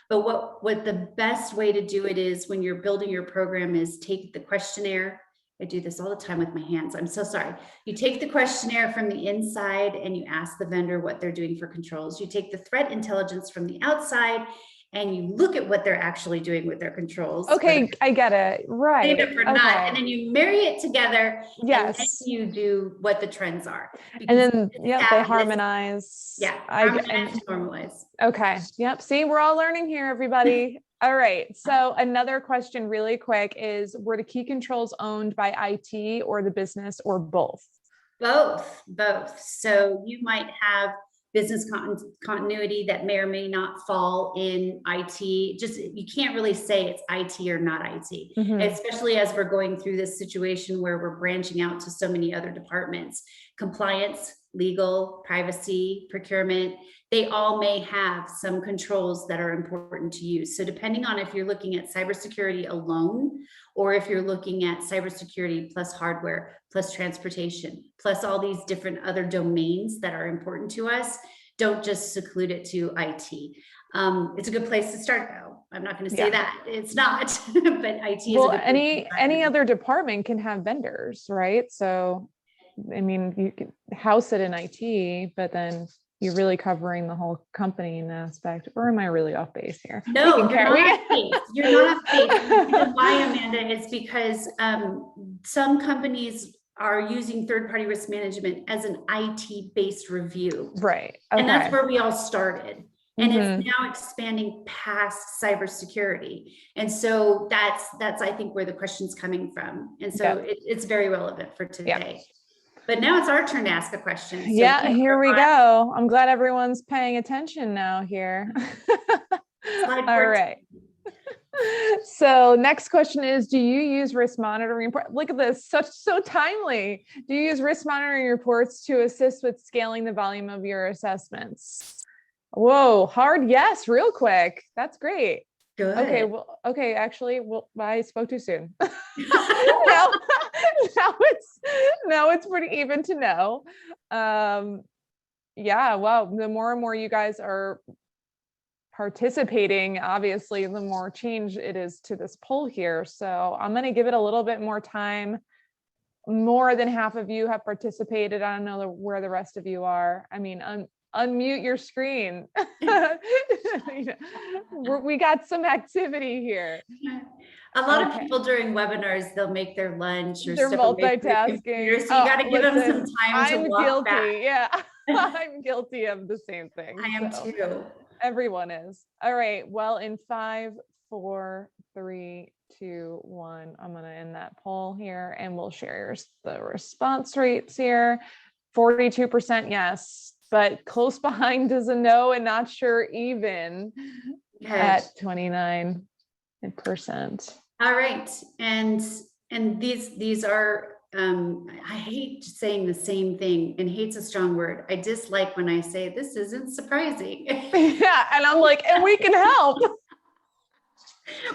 But what the best way to do it is when you're building your program is take the questionnaire. I do this all the time with my hands. I'm so sorry. You take the questionnaire from the inside and you ask the vendor what they're doing for controls. You take the threat intelligence from the outside and you look at what they're actually doing with their controls. Okay, I get it. Right. Or not, and then you marry it together. Yes. And then you do what the trends are. And then, yeah, they harmonize. Yeah, harmonize, normalize. Okay. Yep. See, we're all learning here, everybody. All right. So another question really quick is, were the key controls owned by IT or the business or both? Both. So you might have business continuity that may or may not fall in IT. Just, you can't really say it's IT or not IT, especially as we're going through this situation where we're branching out to so many other departments. Compliance, legal, privacy, procurement, they all may have some controls that are important to you. So depending on if you're looking at cybersecurity alone, or if you're looking at cybersecurity plus hardware, plus transportation, plus all these different other domains that are important to us, don't just seclude it to IT. It's a good place to start, though. I'm not going to say that it's not, but IT is a good place. Any other department can have vendors, right? So, I mean, you can house it in IT, but then you're really covering the whole company in that aspect. Or am I really off base here? No, you're not off base. You're not off base. The reason why, Amanda, is because some companies are using third-party risk management as an IT-based review. Right. Okay. And that's where we all started. And it's now expanding past cybersecurity. And so that's I think where the question's coming from. And so it's very relevant for today. Yeah. But now it's our turn to ask a question. So here we go. I'm glad everyone's paying attention now here. All right. So next question is, do you use risk monitoring report? Look at this, so timely. Do you use risk monitoring reports to assist with scaling the volume of your assessments? Whoa, hard yes, real quick. That's great. Good. Okay, actually, I spoke too soon. now it's pretty even to know. Yeah, wow, the more and more you guys are participating, obviously, the more change it is to this poll here. So I'm going to give it a little bit more time. More than half of you have participated. I don't know where the rest of you are. I mean, unmute your screen. We got some activity here. A lot of people during webinars, they'll make their lunch or they're multitasking. So you got to give them some time to walk back. Yeah, I'm guilty of the same thing. I am too. Everyone is. All right. Well, in 5, 4, 3, 2, 1, I'm going to end that poll here and we'll share the response rates here. 42% yes, but close behind is a no and not sure even at 29%. All right. And these are, I hate saying the same thing, and hate's a strong word. I dislike when I say this isn't surprising. Yeah. And I'm like, and we can help.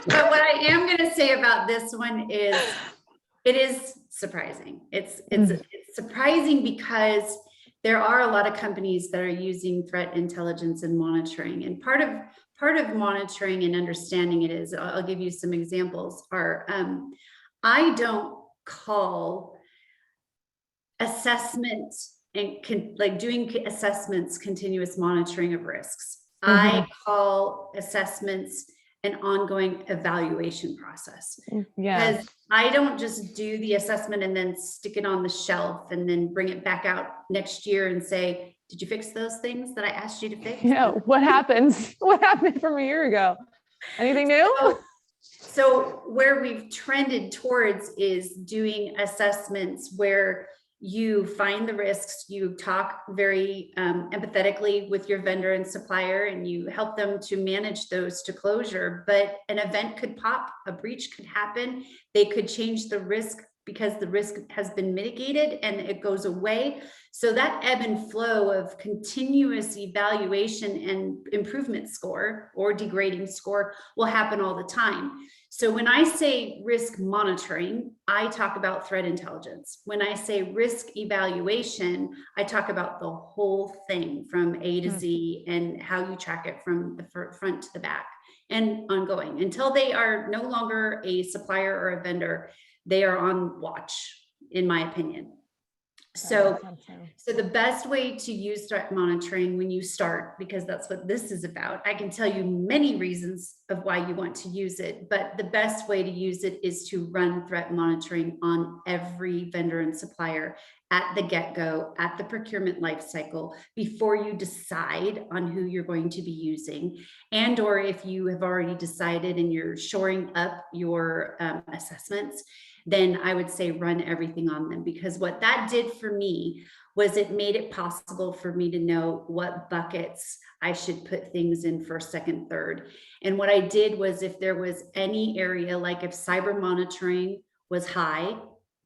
But what I am going to say about this one is it is surprising. It's surprising because there are a lot of companies that are using threat intelligence and monitoring. And part of monitoring and understanding it is, I'll give you some examples, are I don't call assessments and doing assessments continuous monitoring of risks. I call assessments an ongoing evaluation process. Yeah. Because I don't just do the assessment and then stick it on the shelf and then bring it back out next year and say, did you fix those things that I asked you to fix? Yeah. What happens? What happened from a year ago? Anything new? So where we've trended towards is doing assessments where you find the risks, you talk very empathetically with your vendor and supplier, and you help them to manage those to closure. But an event could pop, a breach could happen, they could change the risk because the risk has been mitigated and it goes away. So that ebb and flow of continuous evaluation and improvement score or degrading score will happen all the time. So when I say risk monitoring, I talk about threat intelligence. When I say risk evaluation, I talk about the whole thing from A to Z and how you track it from the front to the back and ongoing until they are no longer a supplier or a vendor. They are on watch, in my opinion. So the best way to use threat monitoring when you start, because that's what this is about, I can tell you many reasons of why you want to use it, but the best way to use it is to run threat monitoring on every vendor and supplier at the get-go, at the procurement lifecycle, before you decide on who you're going to be using. And or if you have already decided and you're shoring up your assessments, then I would say run everything on them, because what that did for me was it made it possible for me to know what buckets I should put things in first, second, third. And what I did was, if there was any area, like if cyber monitoring was high,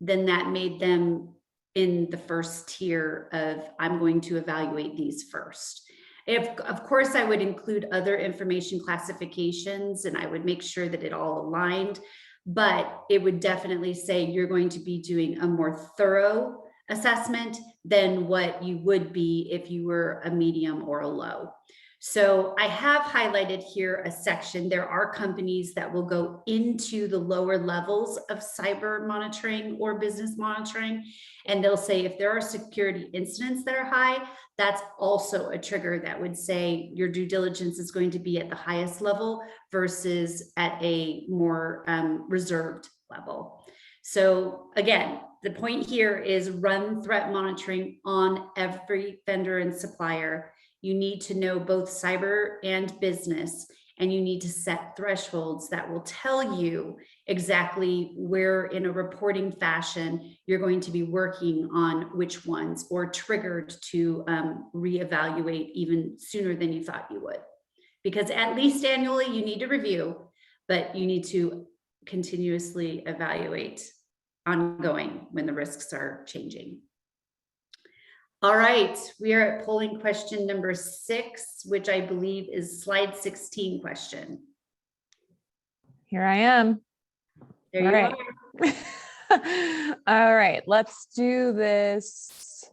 then that made them in the first tier of, I'm going to evaluate these first. If, of course, I would include other information classifications and I would make sure that it all aligned, but it would definitely say you're going to be doing a more thorough assessment than what you would be if you were a medium or a low. So I have highlighted here a section. There are companies that will go into the lower levels of cyber monitoring or business monitoring, and they'll say if there are security incidents that are high, that's also a trigger that would say your due diligence is going to be at the highest level versus at a more reserved level. So again, the point here is run threat monitoring on every vendor and supplier. You need to know both cyber and business, and you need to set thresholds that will tell you exactly where, in a reporting fashion, you're going to be working on which ones, or triggered to reevaluate even sooner than you thought you would. Because at least annually you need to review, but you need to continuously evaluate ongoing when the risks are changing. All right, we are at polling question number 6, which I believe is slide 16 question. Here I am. There you are. All right, let's do this.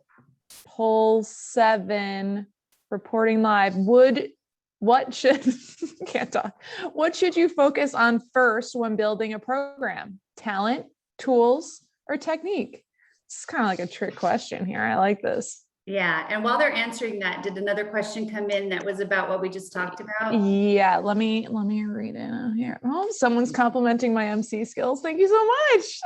Poll 7, reporting live. What should can't talk. What should you focus on first when building a program? Talent, tools, or technique? It's kind of like a trick question here. I like this. Yeah. And while they're answering that, did another question come in that was about what we just talked about? Yeah. Let me read it here. Oh, someone's complimenting my MC skills. Thank you so much.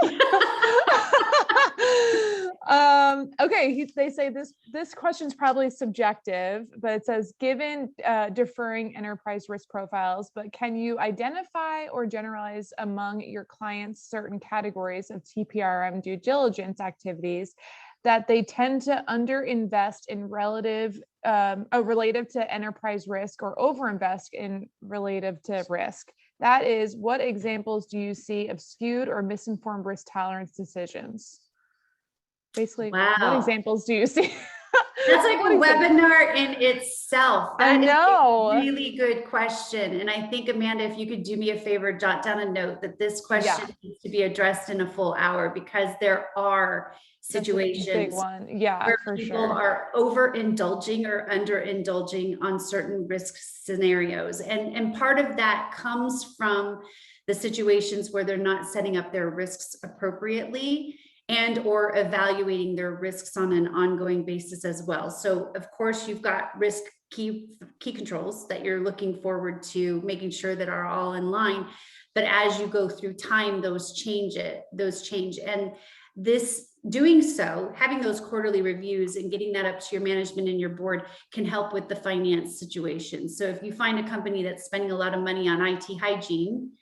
Okay. They say this question is probably subjective, but it says, given differing enterprise risk profiles, but can you identify or generalize among your clients certain categories of TPRM due diligence activities that they tend to underinvest in relative to enterprise risk, or overinvest in relative to risk? That is, what examples do you see of skewed or misinformed risk tolerance decisions? Basically, wow. What examples do you see? That's like a webinar in itself. That I know. Is a really good question. And I think, Amanda, if you could do me a favor, jot down a note that this question needs to be addressed in a full hour, because there are situations big one. Yeah, where for people sure. are overindulging or underindulging on certain risk scenarios. And part of that comes from the situations where they're not setting up their risks appropriately, and or evaluating their risks on an ongoing basis as well. So of course you've got risk key controls that you're looking forward to making sure that are all in line. But as you go through time, those change. And this doing so, having those quarterly reviews and getting that up to your management and your board can help with the finance situation. So if you find a company that's spending a lot of money on IT hygiene,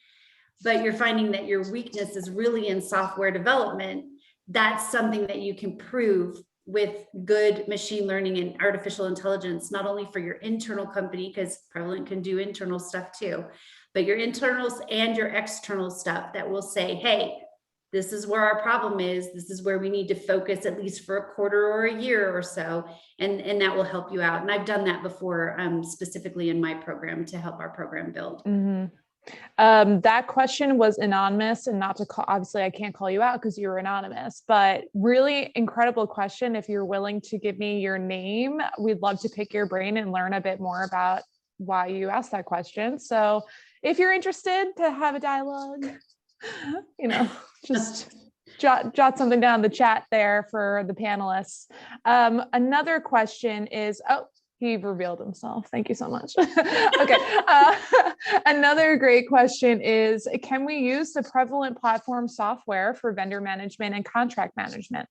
but you're finding that your weakness is really in software development, that's something that you can prove with good machine learning and artificial intelligence, not only for your internal company, because Prevalent can do internal stuff too, but your internals and your external stuff that will say, hey, this is where our problem is. This is where we need to focus, at least for a quarter or a year or so. And that will help you out. And I've done that before, specifically in my program to help our program build. Mm-hmm. That question was anonymous, and not to call, obviously I can't call you out because you were anonymous, but really incredible question. If you're willing to give me your name, we'd love to pick your brain and learn a bit more about why you asked that question. So if you're interested to have a dialogue, just jot something down in the chat there for the panelists. Another question is, he revealed himself. Thank you so much. Okay. Another great question is, can we use the Prevalent platform software for vendor management and contract management?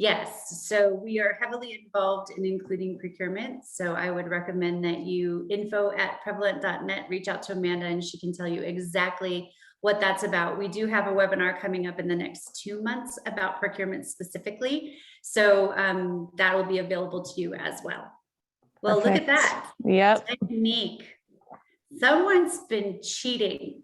Yes, so we are heavily involved in including procurement. So I would recommend that you info@prevalent.net, reach out to Amanda and she can tell you exactly what that's about. We do have a webinar coming up in the next 2 months about procurement specifically. So that will be available to you as well. Well, Perfect. look at that. Yep. Technique. Someone's been cheating.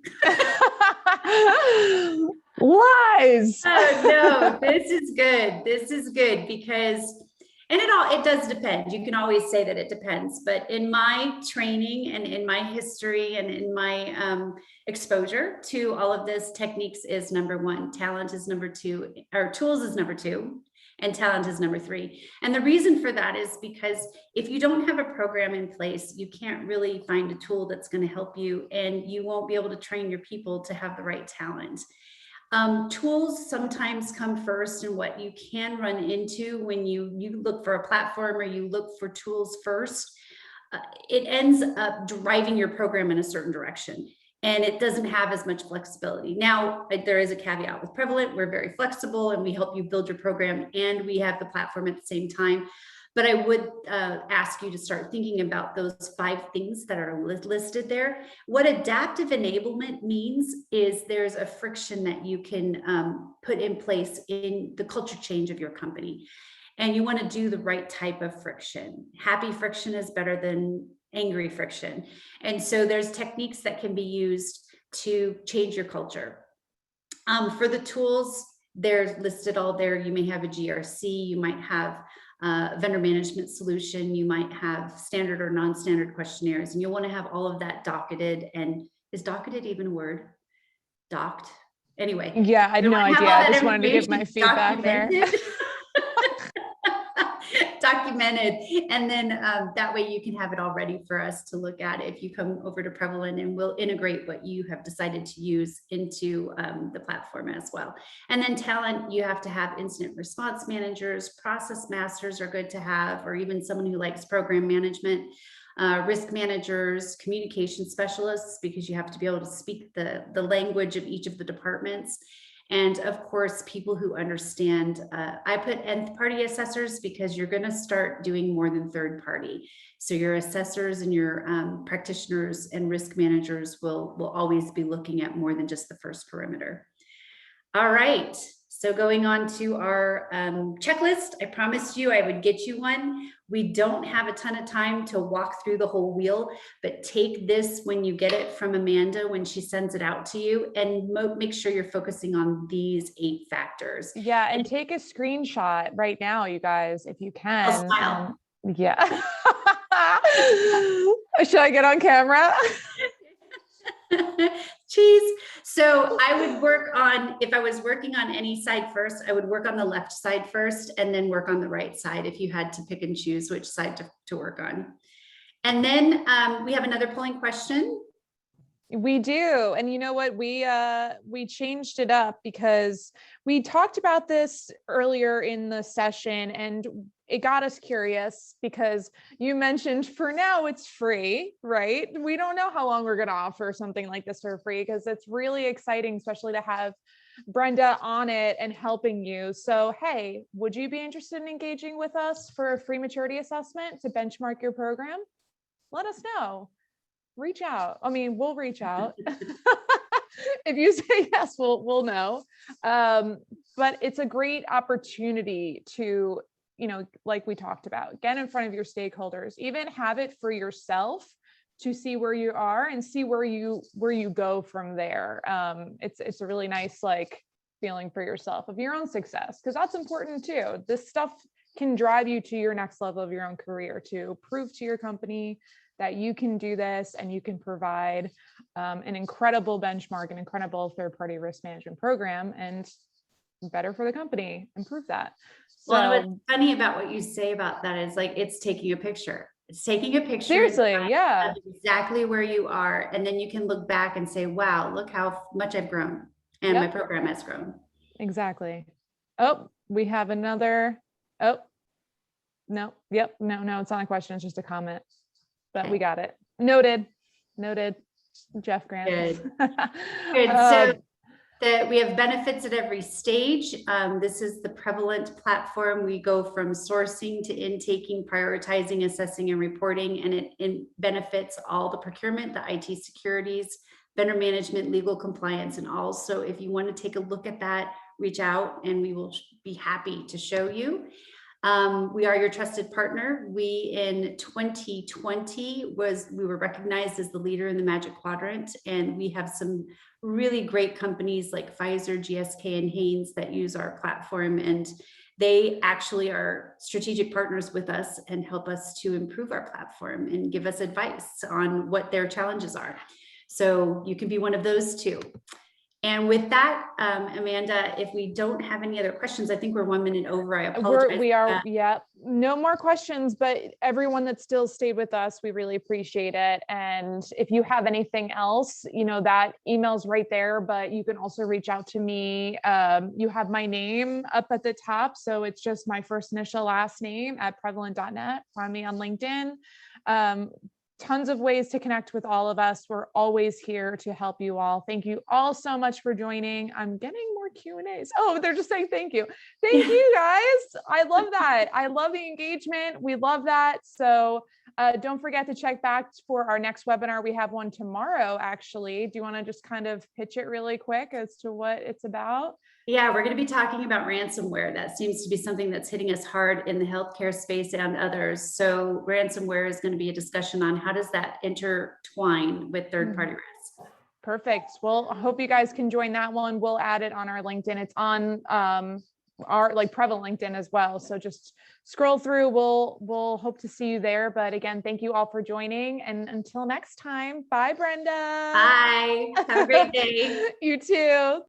Lies. Oh no, this is good. This is good because, and it does depend. You can always say that it depends, but in my training and in my history and in my exposure to all of this, techniques is number one, talent is number two, or tools is number two, and talent is number three. And the reason for that is because if you don't have a program in place, you can't really find a tool that's going to help you, and you won't be able to train your people to have the right talent. Tools sometimes come first, and what you can run into when you look for a platform or you look for tools first, it ends up driving your program in a certain direction, and it doesn't have as much flexibility. Now, there is a caveat with Prevalent. We're very flexible and we help you build your program, and we have the platform at the same time. But I would ask you to start thinking about those 5 things that are listed there. What adaptive enablement means is there's a friction that you can put in place in the culture change of your company. And you want to do the right type of friction. Happy friction is better than angry friction. And so there's techniques that can be used to change your culture. For the tools, they're listed all there. You may have a GRC, you might have vendor management solution, you might have standard or non-standard questionnaires, and you'll want to have all of that docketed. And is docketed even a word? Docked? Anyway. Yeah, I had no idea. I just wanted to give my feedback there. Documented, and then that way you can have it all ready for us to look at if you come over to Prevalent, and we'll integrate what you have decided to use into the platform as well. And then talent, you have to have incident response managers, process masters are good to have, or even someone who likes program management, risk managers, communication specialists, because you have to be able to speak the language of each of the departments. And of course, people who understand, I put nth party assessors because you're going to start doing more than third party. So your assessors and your practitioners and risk managers will always be looking at more than just the first perimeter. All right. So going on to our checklist, I promised you I would get you one. We don't have a ton of time to walk through the whole wheel, but take this when you get it from Amanda, when she sends it out to you, and make sure you're focusing on these 8 factors. Yeah, and take a screenshot right now, you guys, if you can. I'll smile. Yeah. Should I get on camera? Cheese. So I would work on, if I was working on any side first, I would work on the left side first and then work on the right side if you had to pick and choose which side to work on. And then we have another polling question. We do. And you know what? We changed it up because we talked about this earlier in the session, and it got us curious because you mentioned for now it's free, right? We don't know how long we're going to offer something like this for free, because it's really exciting, especially to have Brenda on it and helping you. So, hey, would you be interested in engaging with us for a free maturity assessment to benchmark your program? Let us know. Reach out. I mean, we'll reach out. If you say yes, we'll know. But it's a great opportunity to, like we talked about, get in front of your stakeholders, even have it for yourself to see where you are and see where you go from there. It's a really nice feeling for yourself of your own success, because that's important too. This stuff can drive you to your next level of your own career, to prove to your company that you can do this and you can provide an incredible benchmark, an incredible third-party risk management program, and better for the company, improve that. So, well, what's funny about what you say about that is it's taking a picture. It's taking a picture. Seriously, yeah. Of exactly where you are. And then you can look back and say, wow, look how much I've grown and my program has grown. Exactly. Oh, we have another. Oh, no. Yep. No, it's not a question. It's just a comment. But we got it. Noted. Jeff Grant. Good. Good. So That we have benefits at every stage. This is the Prevalent platform. We go from sourcing to intaking, prioritizing, assessing, and reporting, and it benefits all the procurement, the IT securities, vendor management, legal compliance, and all. So if you want to take a look at that, reach out and we will be happy to show you. We are your trusted partner. We in 2020 we were recognized as the leader in the Magic Quadrant, and we have some really great companies like Pfizer, GSK, and Haynes that use our platform, and they actually are strategic partners with us and help us to improve our platform and give us advice on what their challenges are. So you can be one of those too. And with that, Amanda, if we don't have any other questions, I think we're 1 minute over. I apologize. We are, yeah, no more questions, but everyone that still stayed with us, we really appreciate it. And if you have anything else, that email's right there, but you can also reach out to me. You have my name up at the top. So it's just my first initial last name at prevalent.net. Find me on LinkedIn. Tons of ways to connect with all of us. We're always here to help you all. Thank you all so much for joining. I'm getting more Q&As. Oh, they're just saying thank you. Thank you guys. I love that. I love the engagement. We love that. So don't forget to check back for our next webinar. We have one tomorrow, actually. Do you want to just kind of pitch it really quick as to what it's about? Yeah, we're going to be talking about ransomware. That seems to be something that's hitting us hard in the healthcare space and others. So ransomware is going to be a discussion on how does that intertwine with third-party risks. Perfect. Well, I hope you guys can join that one. We'll add it on our LinkedIn. It's on our Prevalent LinkedIn as well. So just scroll through. We'll hope to see you there. But again, thank you all for joining. And until next time, bye, Brenda. Bye. Have a great day. You too.